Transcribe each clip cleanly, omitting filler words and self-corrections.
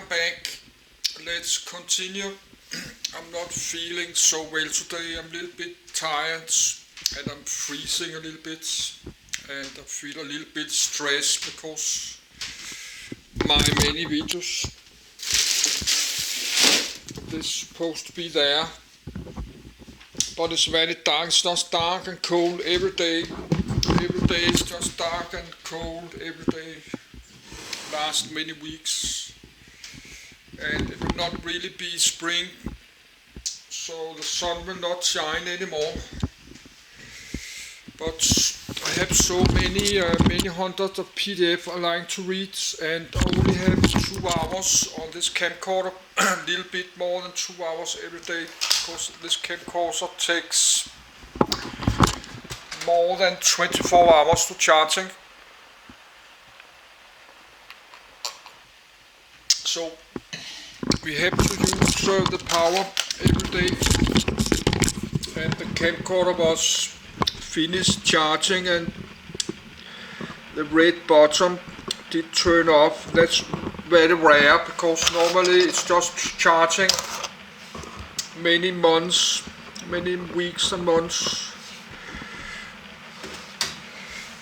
back. Let's continue. I'm not feeling so well today. I'm a little bit tired and I'm freezing a little bit and I feel a little bit stressed because my many videos they're supposed to be there, but it's very dark. It's just dark and cold every day. Every day it's just dark and cold every day. Last many weeks, and it will not really be spring, so the sun will not shine anymore. But I have so many hundreds of PDF I like to read, and I only have 2 hours on this camcorder, a little bit more than 2 hours every day, because this camcorder takes more than 24 hours to charging. So we have to use the power every day, and the camcorder was finished charging and the red bottom did turn off. That's very rare because normally it's just charging many months, many weeks and months.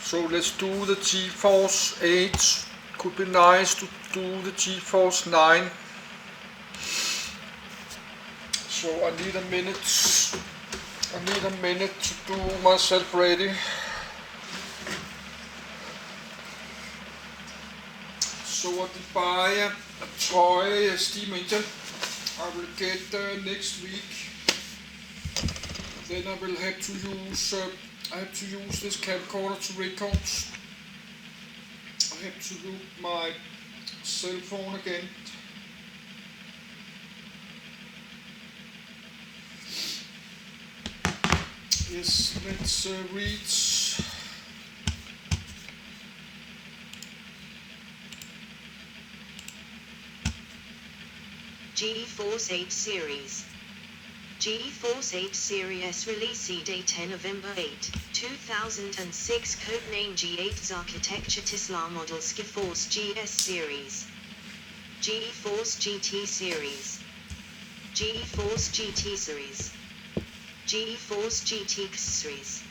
So let's do the GeForce 8. Could be nice to do the GeForce 9. So I need a minute to do myself ready. So I did buy a toy steam engine. I will get next week. Then I will have to use this camcorder to record. I have to look my cell phone again. Yes, let's read. GeForce 8 Series. GeForce 8 Series release date 10 November 8, 2006. Codename G8's architecture Tesla models GeForce GS Series, GeForce GT Series, GeForce GT Series, GeForce GTX Series,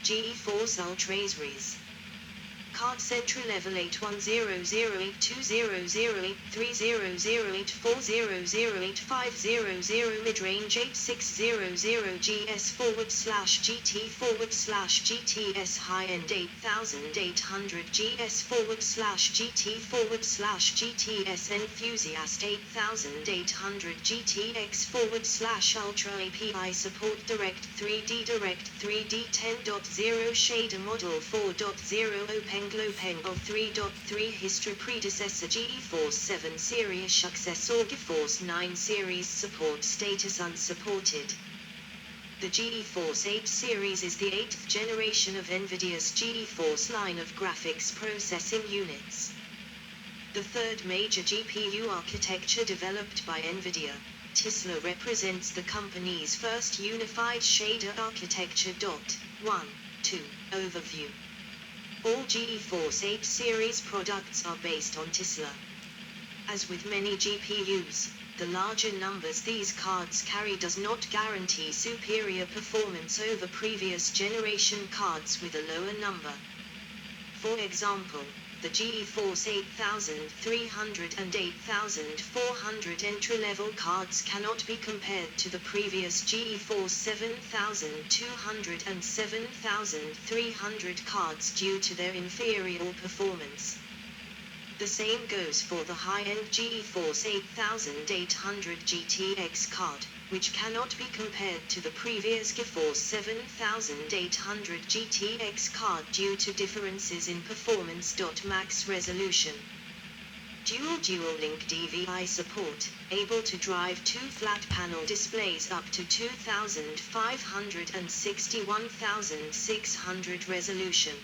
GeForce Ultra Series. Card Central Level 81008208300840085000 Midrange 8600GS/GT/GTS High-end 8800GS/GT/GTS Enthusiast 8800GTX/Ultra API Support Direct 3D 10.0 Shader Model 4.0 OpenGLOPEN of 3.3 History Predecessor GeForce 7 Series Successor GeForce 9 Series Support Status Unsupported. The GeForce 8 series is the 8th generation of Nvidia's GeForce line of graphics processing units. The third major GPU architecture developed by Nvidia, Tesla represents the company's first unified shader architecture. 1. 2. Overview. All GeForce 8 series products are based on Tesla. As with many GPUs, the larger numbers these cards carry does not guarantee superior performance over previous generation cards with a lower number. For example, the GeForce 8300 and 8400 entry-level cards cannot be compared to the previous GeForce 7200 and 7300 cards due to their inferior performance. The same goes for the high-end GeForce 8800 GTX card, which cannot be compared to the previous GeForce 7800 GTX card due to differences in performance. Max resolution. Dual-link DVI support, able to drive 2 flat panel displays up to 2500 and 61600 resolution.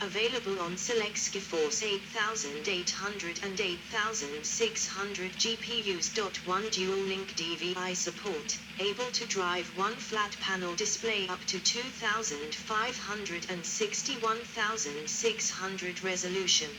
Available on select GeForce 8800 and 8600 GPUs. 1 Dual-link DVI support, able to drive 1 flat panel display up to 2500 and 61600 resolution.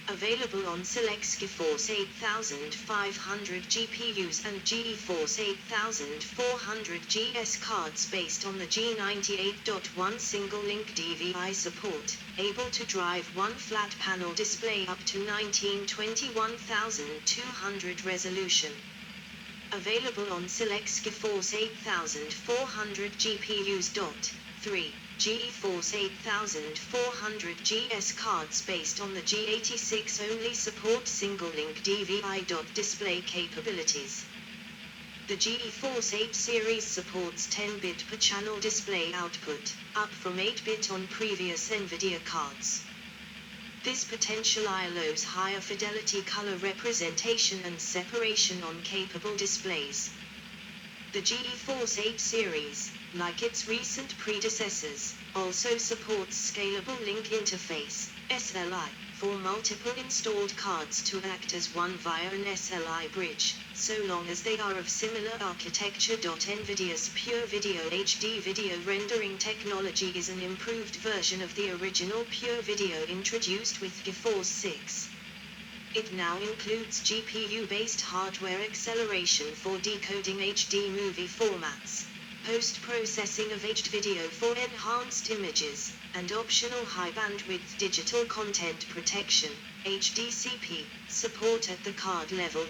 Available on select GeForce 8500 GPUs and GeForce 8400 GS cards based on the G98.1 single-link DVI support, able to drive one flat panel display up to 1921,200 resolution. Available on select GeForce 8400 GPUs. 3. GeForce 8400 GS cards based on the G86 only support single-link DVI. Display capabilities. The GeForce 8 series supports 10-bit per channel display output, up from 8-bit on previous Nvidia cards. This potential allows higher fidelity color representation and separation on capable displays. The GeForce 8 series, like its recent predecessors, also supports Scalable Link Interface, SLI, for multiple installed cards to act as one via an SLI bridge, so long as they are of similar architecture. Nvidia's Pure Video HD video rendering technology is an improved version of the original Pure Video introduced with GeForce 6. It now includes GPU-based hardware acceleration for decoding HD movie formats, post-processing of HD video for enhanced images, and optional high-bandwidth digital content protection, HDCP, support at the card level.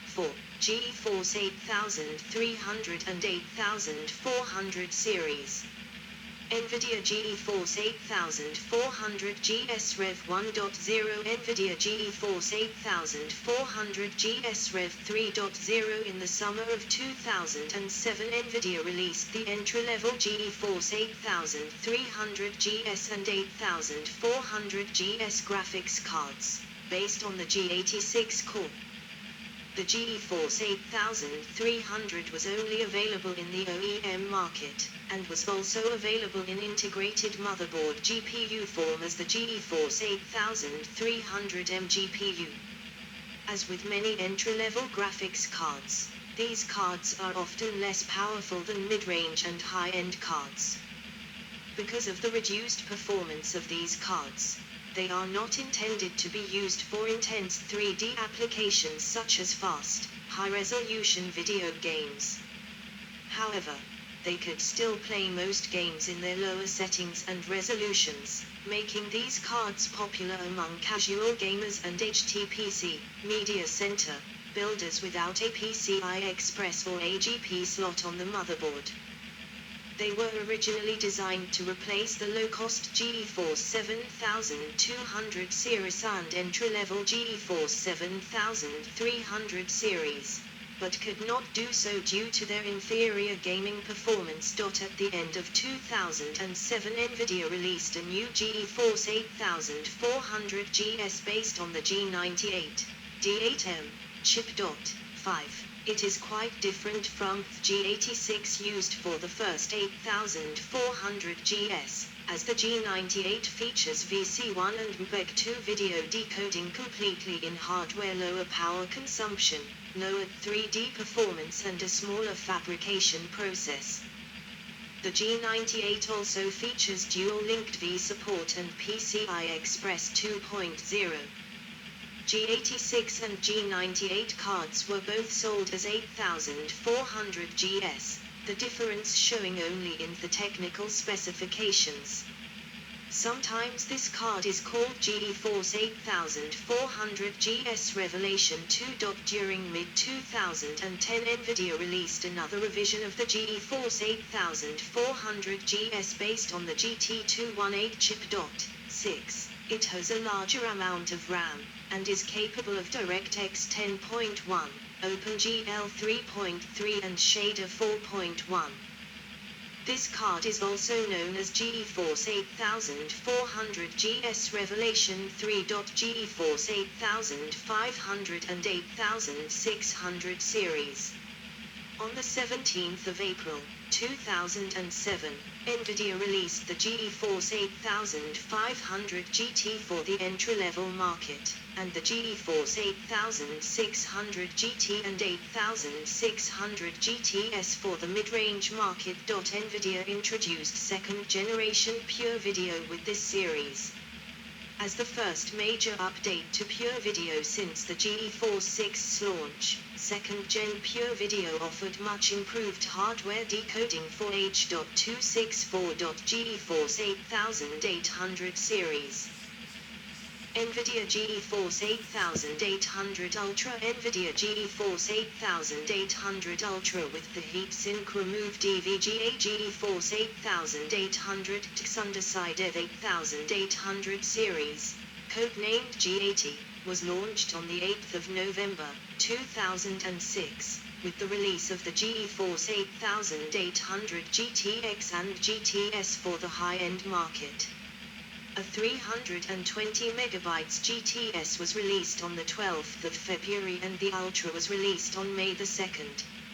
4. GeForce 8300 and 8400 series. Nvidia GeForce 8400 GS Rev 1.0 Nvidia GeForce 8400 GS Rev 3.0 In the summer of 2007 Nvidia released the entry-level GeForce 8300 GS and 8400 GS graphics cards, based on the G86 core. The GeForce 8300 was only available in the OEM market, and was also available in integrated motherboard GPU form as the GeForce 8300M GPU. As with many entry-level graphics cards, these cards are often less powerful than mid-range and high-end cards. Because of the reduced performance of these cards, they are not intended to be used for intense 3D applications such as fast, high-resolution video games. However, they could still play most games in their lower settings and resolutions, making these cards popular among casual gamers and HTPC, media center, builders without a PCI Express or AGP slot on the motherboard. They were originally designed to replace the low-cost GeForce 7200 series and entry-level GeForce 7300 series, but could not do so due to their inferior gaming performance. At the end of 2007 Nvidia released a new GeForce 8400 GS based on the G98, D8M, chip. 5. It is quite different from the G86 used for the first 8400 GS, as the G98 features VC1 and MPEG-2 video decoding completely in hardware, lower power consumption, lowered 3D performance and a smaller fabrication process. The G98 also features dual-linked V support and PCI Express 2.0. G86 and G98 cards were both sold as 8400 GS, the difference showing only in the technical specifications. Sometimes this card is called GeForce 8400 GS Revelation 2. During mid-2010 Nvidia released another revision of the GeForce 8400 GS based on the GT218 chip. 6. It has a larger amount of RAM, and is capable of DirectX 10.1, OpenGL 3.3 and Shader 4.1. This card is also known as GeForce 8400 GS Revelation 3. GeForce 8500 and 8600 series. On the 17th of April, 2007, Nvidia released the GeForce 8500 GT for the entry-level market, and the GeForce 8600 GT and 8600 GTS for the mid-range market. Nvidia introduced second-generation Pure Video with this series. As the first major update to Pure Video since the GeForce 6's launch, second-gen Pure Video offered much improved hardware decoding for H.264.GeForce 8800 series. Nvidia GeForce 8800 Ultra Nvidia GeForce 8800 Ultra with the heatsink removed EVGA GeForce 8800 TX underside of 8800 series, codenamed G80, was launched on the 8th of November, 2006, with the release of the GeForce 8800 GTX and GTS for the high-end market. A 320 MB GTS was released on the 12th of February and the Ultra was released on May 2,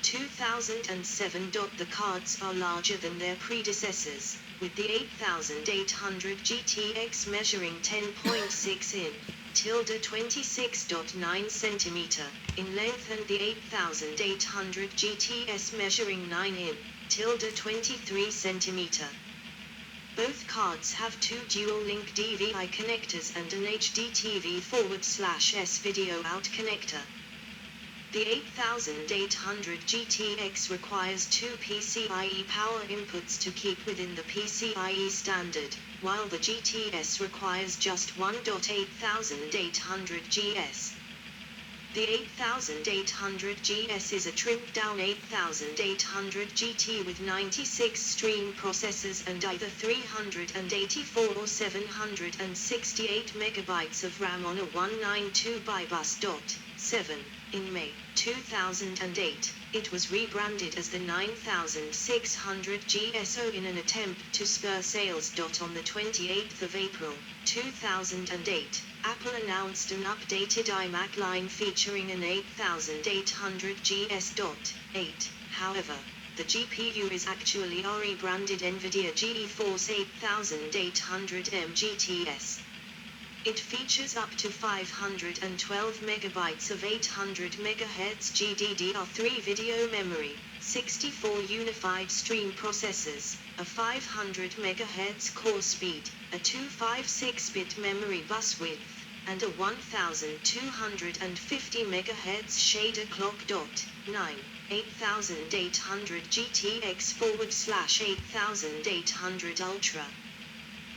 2007. The cards are larger than their predecessors, with the 8800 GTX measuring 10.6 in, 26.9 cm, in length and the 8800 GTS measuring 9 in, 23 cm. Both cards have two dual-link DVI connectors and an HDTV/S video out connector. The 8800 GTX requires two PCIe power inputs to keep within the PCIe standard, while the GTS requires just one. 8800 GS. The 8800 GS is a trimmed-down 8800 GT with 96 stream processors and either 384 or 768 MB of RAM on a 192 by bus. 7. In May 2008, it was rebranded as the 9600 GSO in an attempt to spur sales. On the 28th of April, 2008, Apple announced an updated iMac line featuring an 8800 GS.8. However, the GPU is actually a rebranded Nvidia GeForce 8800M GTS. It features up to 512 MB of 800 MHz GDDR3 video memory, 64 unified stream processors, a 500 MHz core speed, a 256-bit memory bus width, and a 1250 MHz shader clock. 9. 8800 GTX/8800 Ultra.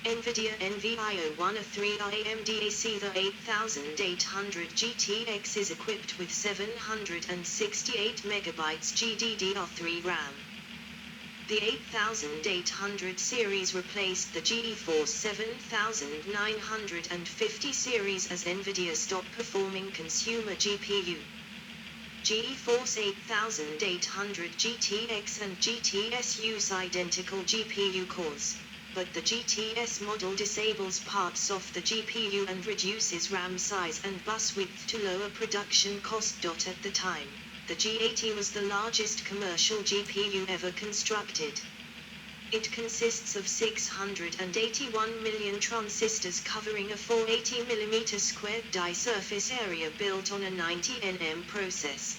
Nvidia NVIDIA 103 AMD AC. The 8800 GTX is equipped with 768 MB GDDR3 RAM. The 8800 series replaced the GeForce 7950 series as Nvidia's top-performing consumer GPU. GeForce 8800 GTX and GTS use identical GPU cores, but the GTS model disables parts of the GPU and reduces RAM size and bus width to lower production cost. At the time, the G80 was the largest commercial GPU ever constructed. It consists of 681 million transistors covering a 480mm die surface area built on a 90 nm process.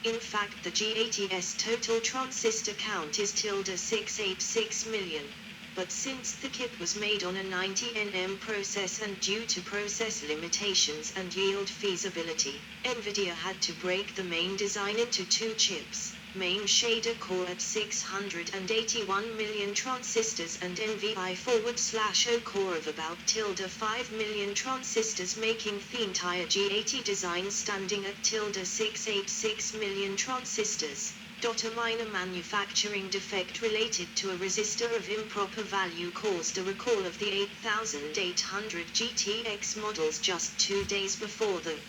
In fact, the G80's total transistor count is 686 million. But since the kit was made on a 90 nm process and due to process limitations and yield feasibility, Nvidia had to break the main design into two chips, main shader core at 681 million transistors and NVI/O core of about 5 million transistors, making the entire G80 design standing at 686 million transistors. A minor manufacturing defect related to a resistor of improper value caused a recall of the 8800 GTX models just 2 days before the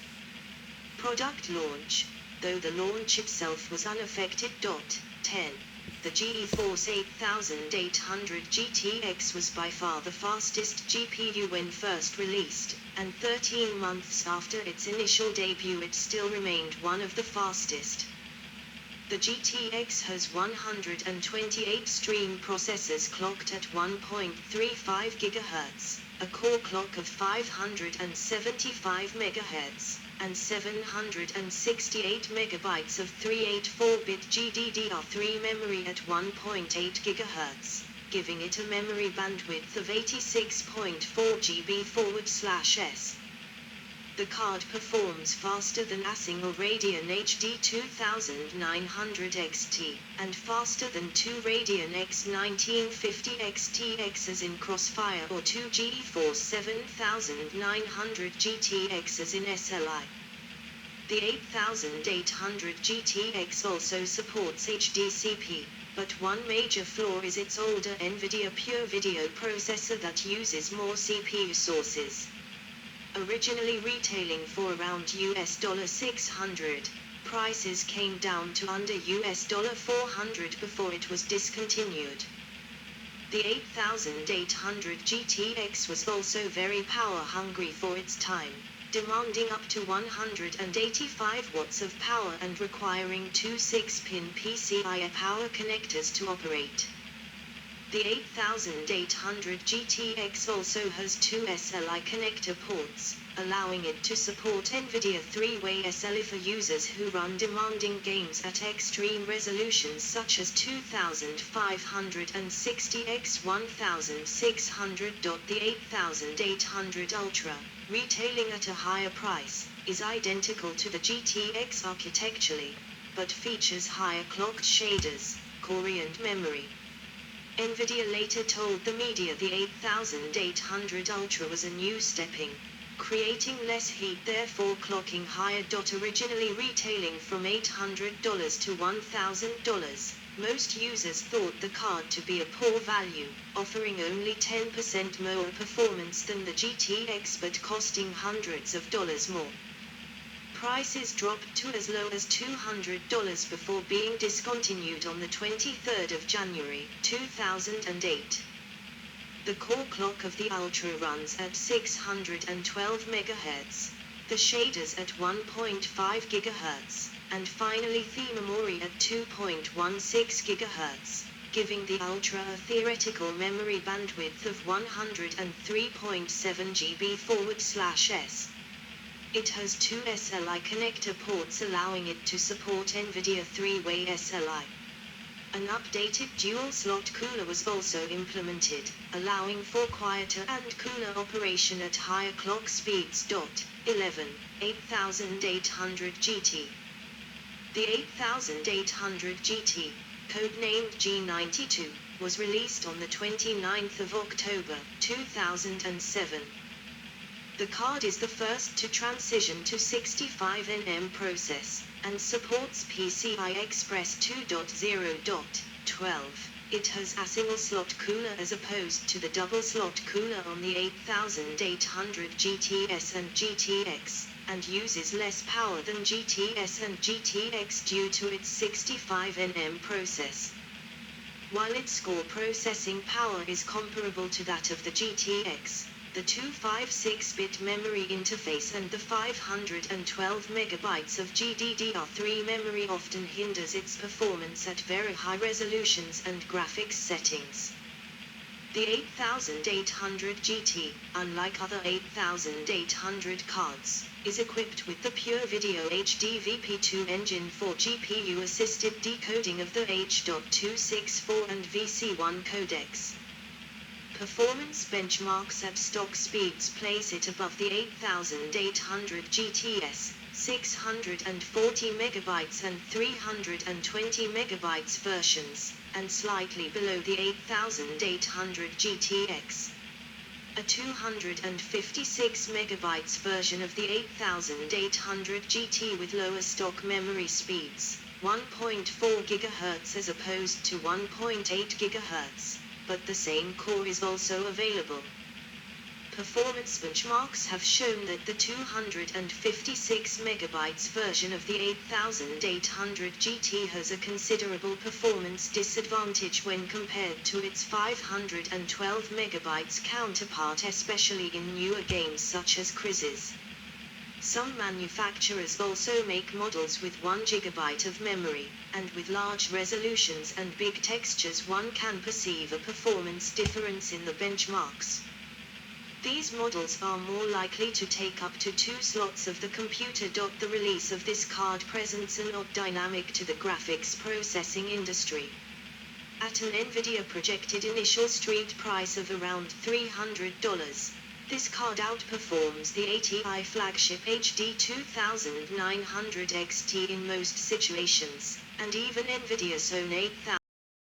product launch, though the launch itself was unaffected. 10. The GeForce 8800 GTX was by far the fastest GPU when first released, and 13 months after its initial debut it still remained one of the fastest. The GTX has 128 stream processors clocked at 1.35 GHz, a core clock of 575 MHz, and 768 MB of 384-bit GDDR3 memory at 1.8 GHz. giving it a memory bandwidth of 86.4 GB/s. The card performs faster than a single Radeon HD 2900 XT, and faster than two Radeon X1950 XTXs in Crossfire or two GeForce 7900 GTXs in SLI. The 8800 GTX also supports HDCP, but one major flaw is its older Nvidia Pure Video processor that uses more CPU sources. Originally retailing for around $600, prices came down to under $400 before it was discontinued. The 8800 GTX was also very power-hungry for its time, demanding up to 185 watts of power and requiring two 6-pin PCIe power connectors to operate. The 8800 GTX also has two SLI connector ports, allowing it to support Nvidia 3-way SLI for users who run demanding games at extreme resolutions such as 2560x1600. The 8800 Ultra, retailing at a higher price, is identical to the GTX architecturally, but features higher clocked shaders, core and memory. Nvidia later told the media the 8800 Ultra was a new stepping, creating less heat, therefore clocking higher. Originally retailing from $800 to $1,000, most users thought the card to be a poor value, offering only 10% more performance than the GTX but costing hundreds of dollars more. Prices dropped to as low as $200 before being discontinued on the 23rd of January, 2008. The core clock of the Ultra runs at 612 MHz, the shaders at 1.5 GHz, and finally the memory at 2.16 GHz, giving the Ultra a theoretical memory bandwidth of 103.7 GB/s. It has two SLI connector ports allowing it to support Nvidia 3-way SLI. An updated dual-slot cooler was also implemented, allowing for quieter and cooler operation at higher clock speeds. 11. 8800 GT. The 8800 GT, codenamed G92, was released on the 29th of October, 2007. The card is the first to transition to 65nm process, and supports PCI Express 2.0.12. It has a single-slot cooler as opposed to the double-slot cooler on the 8800 GTS and GTX, and uses less power than GTS and GTX due to its 65nm process. While its core processing power is comparable to that of the GTX, the 256-bit memory interface and the 512 MB of GDDR3 memory often hinders its performance at very high resolutions and graphics settings. The 8800 GT, unlike other 8800 cards, is equipped with the Pure Video HD VP2 engine for GPU-assisted decoding of the H.264 and VC1 codecs. Performance benchmarks at stock speeds place it above the 8800 GTS, 640 MB and 320 MB versions, and slightly below the 8800 GTX. A 256 MB version of the 8800 GT with lower stock memory speeds, 1.4 GHz as opposed to 1.8 GHz. But the same core is also available. Performance benchmarks have shown that the 256 MB version of the 8800 GT has a considerable performance disadvantage when compared to its 512 MB counterpart, especially in newer games such as Crysis. Some manufacturers also make models with 1 GB of memory, and with large resolutions and big textures one can perceive a performance difference in the benchmarks. These models are more likely to take up to 2 slots of the computer. The release of this card presents a not dynamic to the graphics processing industry. at an Nvidia projected initial street price of around $300. This card outperforms the ATI flagship HD 2900 XT in most situations, and even Nvidia's own 8000